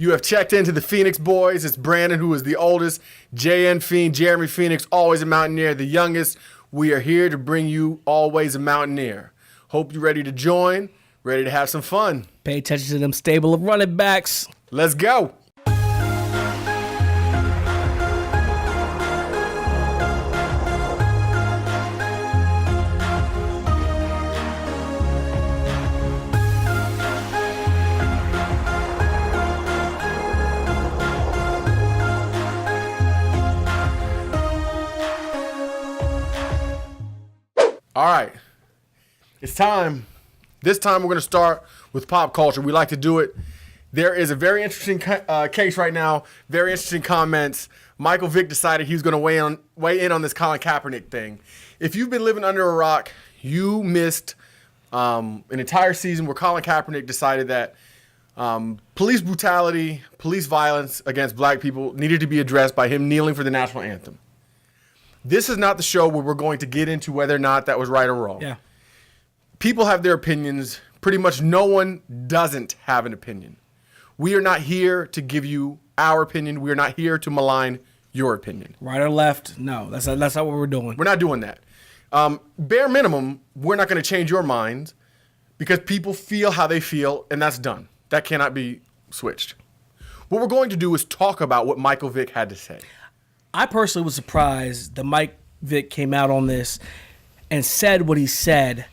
You have checked into the Phoenix Boys. It's Brandon, who is the oldest. JN Fiend, Jeremy Phoenix, always a Mountaineer. The youngest. We are here to bring you always a Mountaineer. Hope you're ready to join, ready to have some fun. Pay attention to them stable of running backs. Let's go. All right, it's time. This time we're going to start with pop culture. We like to do it. There is a very interesting case right now, very interesting comments. Michael Vick decided he was going to weigh in on this Colin Kaepernick thing. If you've been living under a rock, you missed an entire season where Colin Kaepernick decided that police brutality, police violence against black people needed to be addressed by him kneeling for the national anthem. This is not the show where we're going to get into whether or not that was right or wrong. Yeah. People have their opinions. Pretty much no one doesn't have an opinion. We are not here to give you our opinion. We are not here to malign your opinion. Right or left? No, that's not what we're doing. We're not doing that. Bare minimum, we're not going to change your mind because people feel how they feel, and that's done. That cannot be switched. What we're going to do is talk about what Michael Vick had to say. I personally was surprised that Mike Vick came out on this and said what he said.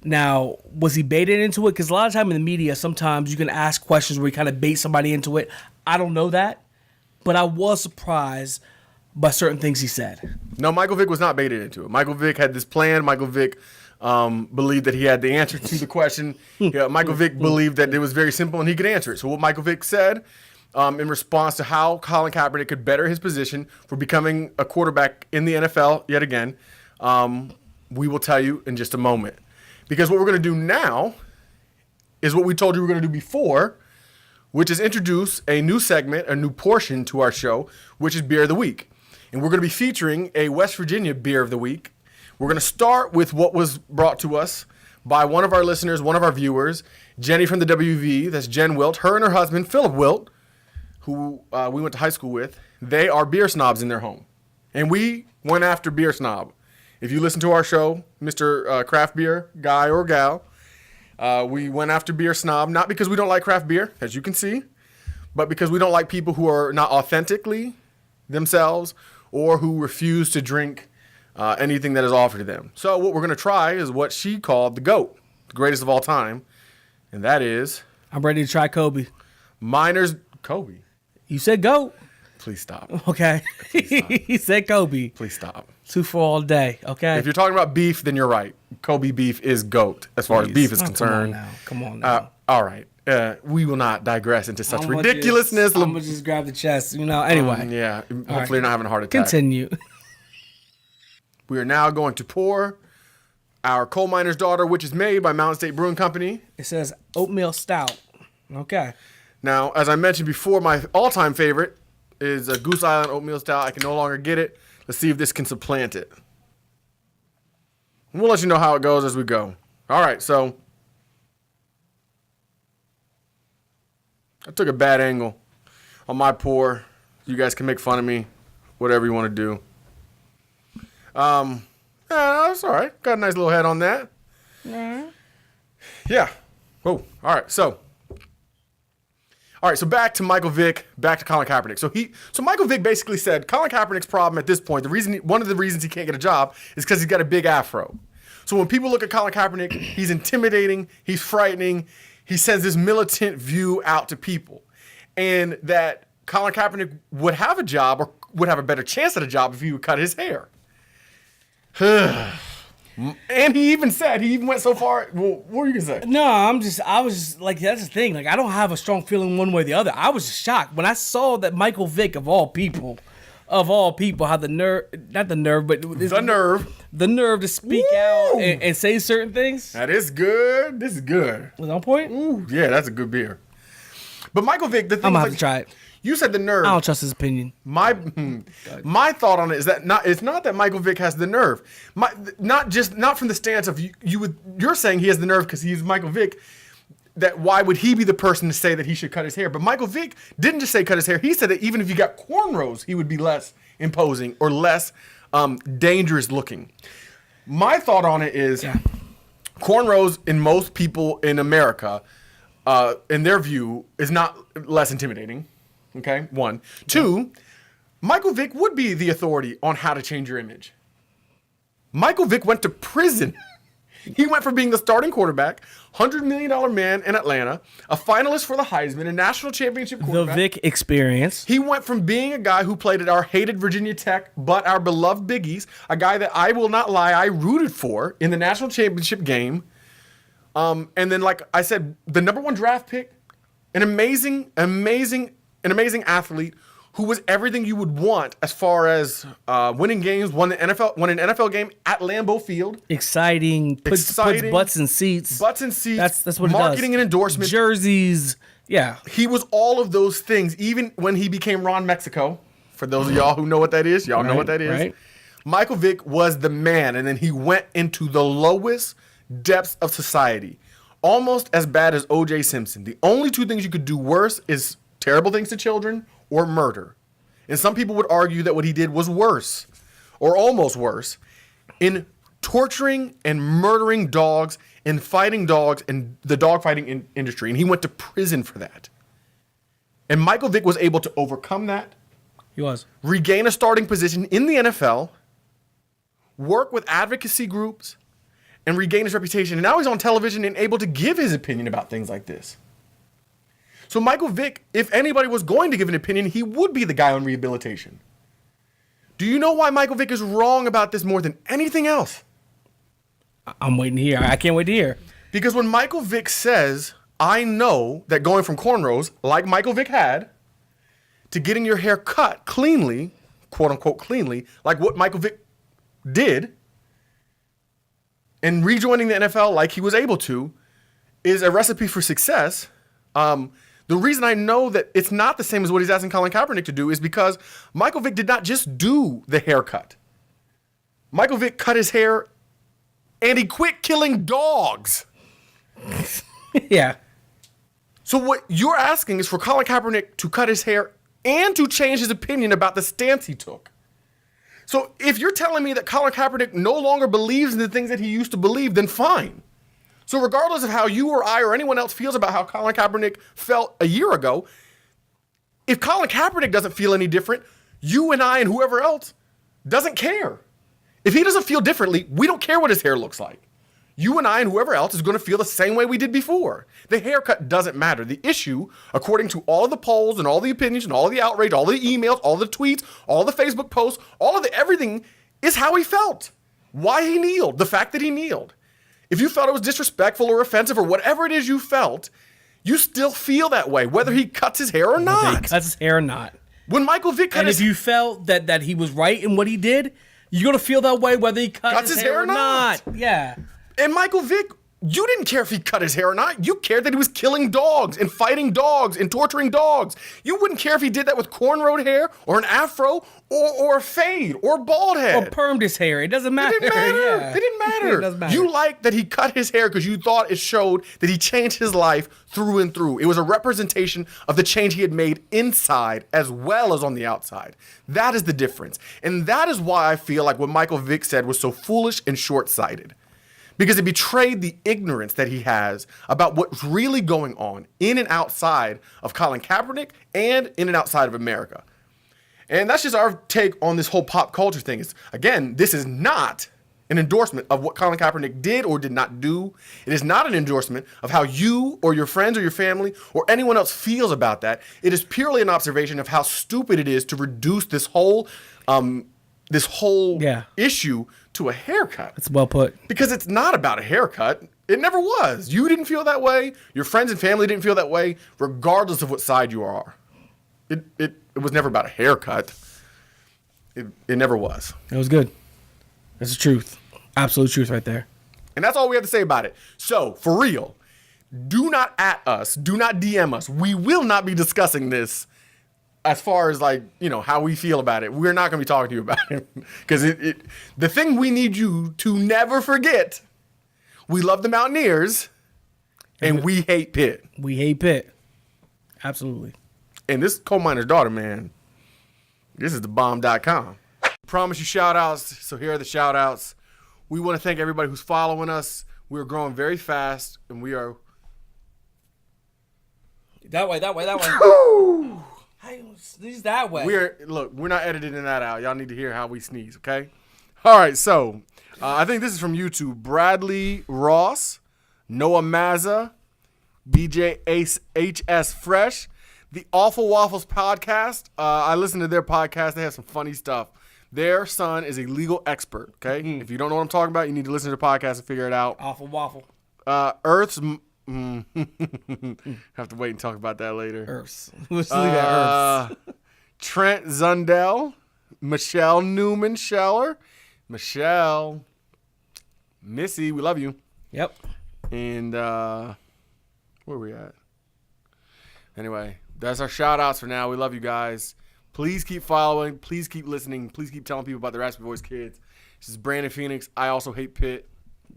Now, was he baited into it? Because a lot of time in the media, sometimes you can ask questions where you kind of bait somebody into it. I don't know that, but I was surprised by certain things he said. No, Michael Vick was not baited into it. Michael Vick had this plan. Michael Vick believed that he had the answer to the question. Michael Vick believed that it was very simple and he could answer it. So what Michael Vick said in response to how Colin Kaepernick could better his position for becoming a quarterback in the NFL yet again, we will tell you in just a moment. Because what we're going to do now is what we told you we were going to do before, which is introduce a new segment, a new portion to our show, which is Beer of the Week. And we're going to be featuring a West Virginia Beer of the Week. We're going to start with what was brought to us by one of our listeners, one of our viewers, Jenny from the WV. That's Jen Wilt. Her and her husband, Philip Wilt, who we went to high school with, they are beer snobs in their home. And we went after Beer Snob. If you listen to our show, Mr. Craft Beer guy or gal, we went after Beer Snob, not because we don't like craft beer, as you can see, but because we don't like people who are not authentically themselves or who refuse to drink anything that is offered to them. So what we're going to try is what she called the GOAT, the greatest of all time, and that is... I'm ready to try Kobe. Kobe? You said GOAT. Please stop. Okay. Please stop. He said Kobe. Please stop. 2 for all day. Okay. If you're talking about beef, then you're right. Kobe beef is GOAT as far as beef is concerned. Come on now. All right. We will not digress into such ridiculousness. I'm going to just grab the chest. Anyway. Yeah. Hopefully you're not having a heart attack. Continue. We are now going to pour our Coal Miner's Daughter, which is made by Mountain State Brewing Company. It says oatmeal stout. Okay. Now, as I mentioned before, my all-time favorite is a Goose Island Oatmeal Stout. I can no longer get it. Let's see if this can supplant it. And we'll let you know how it goes as we go. All right, so I took a bad angle on my pour. You guys can make fun of me, whatever you want to do. That's all right. Got a nice little head on that. Yeah. Oh, all right. So back to Michael Vick, back to Colin Kaepernick. So Michael Vick basically said Colin Kaepernick's problem at this point, one of the reasons he can't get a job is because he's got a big afro. So when people look at Colin Kaepernick, he's intimidating, he's frightening, he sends this militant view out to people. And that Colin Kaepernick would have a job or would have a better chance at a job if he would cut his hair. And he even went so far. Well, what were you gonna say? No, I was just like, that's the thing. Like, I don't have a strong feeling one way or the other. I was just shocked when I saw that Michael Vick, of all people, had the nerve to speak out and say certain things. That is good. This is good. Was on point? Ooh, yeah, that's a good beer. But Michael Vick, the thing I'm gonna have to try it. You said the nerve. I don't trust his opinion. My thought on it is that it's not that Michael Vick has the nerve. Not from the stance of you're saying he has the nerve because he's Michael Vick. that why would he be the person to say that he should cut his hair? But Michael Vick didn't just say cut his hair. He said that even if you got cornrows, he would be less imposing or less dangerous looking. My thought on it is cornrows in most people in America, in their view, is not less intimidating. Okay, one. Two, Michael Vick would be the authority on how to change your image. Michael Vick went to prison. He went from being the starting quarterback, $100 million man in Atlanta, a finalist for the Heisman, a national championship quarterback. The Vick experience. He went from being a guy who played at our hated Virginia Tech, but our beloved Biggies, a guy that I will not lie, I rooted for in the national championship game. And then, like I said, the number 1 draft pick, an amazing athlete who was everything you would want as far as winning games, won an NFL game at Lambeau Field. Exciting, puts butts in seats. Butts in seats. That's what it does. Marketing and endorsement. Jerseys. Yeah. He was all of those things, even when he became Ron Mexico. For those of y'all who know what that is, y'all know what that is. Right. Michael Vick was the man, and then he went into the lowest depths of society. Almost as bad as O.J. Simpson. The only 2 things you could do worse is terrible things to children or murder. And some people would argue that what he did was worse, or almost worse, in torturing and murdering dogs and fighting dogs in the dog fighting industry. And he went to prison for that. And Michael Vick was able to overcome that. He was. Regain a starting position in the NFL, work with advocacy groups, and regain his reputation. And now he's on television and able to give his opinion about things like this. So Michael Vick, if anybody was going to give an opinion, he would be the guy on rehabilitation. Do you know why Michael Vick is wrong about this more than anything else? I'm waiting to hear. I can't wait to hear. Because when Michael Vick says, I know that going from cornrows, like Michael Vick had, to getting your hair cut cleanly, quote unquote cleanly, like what Michael Vick did, and rejoining the NFL like he was able to, is a recipe for success. The reason I know that it's not the same as what he's asking Colin Kaepernick to do is because Michael Vick did not just do the haircut. Michael Vick cut his hair and he quit killing dogs. Yeah. So what you're asking is for Colin Kaepernick to cut his hair and to change his opinion about the stance he took. So if you're telling me that Colin Kaepernick no longer believes in the things that he used to believe, then fine. So regardless of how you or I or anyone else feels about how Colin Kaepernick felt a year ago, if Colin Kaepernick doesn't feel any different, you and I and whoever else doesn't care. If he doesn't feel differently, we don't care what his hair looks like. You and I and whoever else is going to feel the same way we did before. The haircut doesn't matter. The issue, according to all of the polls and all the opinions and all of the outrage, all the emails, all the tweets, all the Facebook posts, all of the everything is how he felt. Why he kneeled, the fact that he kneeled. If you felt it was disrespectful or offensive or whatever it is you felt, you still feel that way, whether he cuts his hair or not. Whether he cuts his hair or not. When Michael Vick cut and if you felt that he was right in what he did, you're going to feel that way whether he cuts his hair or not. Yeah. And Michael Vick, you didn't care if he cut his hair or not. You cared that he was killing dogs and fighting dogs and torturing dogs. You wouldn't care if he did that with cornrowed hair or an afro or a fade or bald head. Or permed his hair. It doesn't matter. It didn't matter. Yeah. It didn't matter. It doesn't matter. You liked that he cut his hair because you thought it showed that he changed his life through and through. It was a representation of the change he had made inside as well as on the outside. That is the difference. And that is why I feel like what Michael Vick said was so foolish and short-sighted. Because it betrayed the ignorance that he has about what's really going on in and outside of Colin Kaepernick and in and outside of America. And that's just our take on this whole pop culture thing. Is again, this is not an endorsement of what Colin Kaepernick did or did not do. It is not an endorsement of how you or your friends or your family or anyone else feels about that. It is purely an observation of how stupid it is to reduce this whole issue to a haircut. That's well put. Because it's not about a haircut. It never was. You didn't feel that way. Your friends and family didn't feel that way, regardless of what side you are. It was never about a haircut. It never was. It was good. That's the truth. Absolute truth right there. And that's all we have to say about it. So, for real, do not at us. Do not DM us. We will not be discussing this as far as how we feel about it. We're not going to be talking to you about it. Because the thing we need you to never forget, we love the Mountaineers. And we hate Pitt. We hate Pitt. Absolutely. And this coal miner's daughter, man, this is the bomb.com. Promise you shout outs. So here are the shout outs. We want to thank everybody who's following us. We're growing very fast, and we are. That way. Sneeze that way. We're not editing that out. Y'all need to hear how we sneeze, okay? All right, so I think this is from YouTube. Bradley Ross, Noah Mazza, BJ HS Fresh, the Awful Waffles podcast. I listen to their podcast. They have some funny stuff. Their son is a legal expert, okay? If you don't know what I'm talking about, you need to listen to the podcast and figure it out. Awful Waffle. Earth's... have to wait and talk about that later. Earths. Let's leave that Earths. Trent Zundell, Michelle Newman Scheller, Michelle, Missy, we love you. Yep. And where are we at? Anyway, that's our shout outs for now. We love you guys. Please keep following. Please keep listening. Please keep telling people about the Raspy Voice Kids. This is Brandon Phoenix. I also hate Pitt.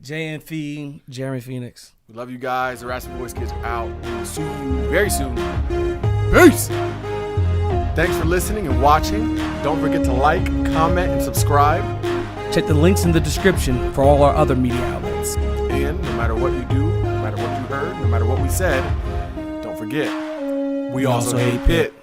JNF, Jeremy Phoenix. We love you guys. The Raspy Voice Kids are out. We will see you very soon. Peace. Thanks for listening and watching. Don't forget to like, comment, and subscribe. Check the links in the description for all our other media outlets. And no matter what you do, no matter what you heard, no matter what we said, don't forget, we also hate Pitt.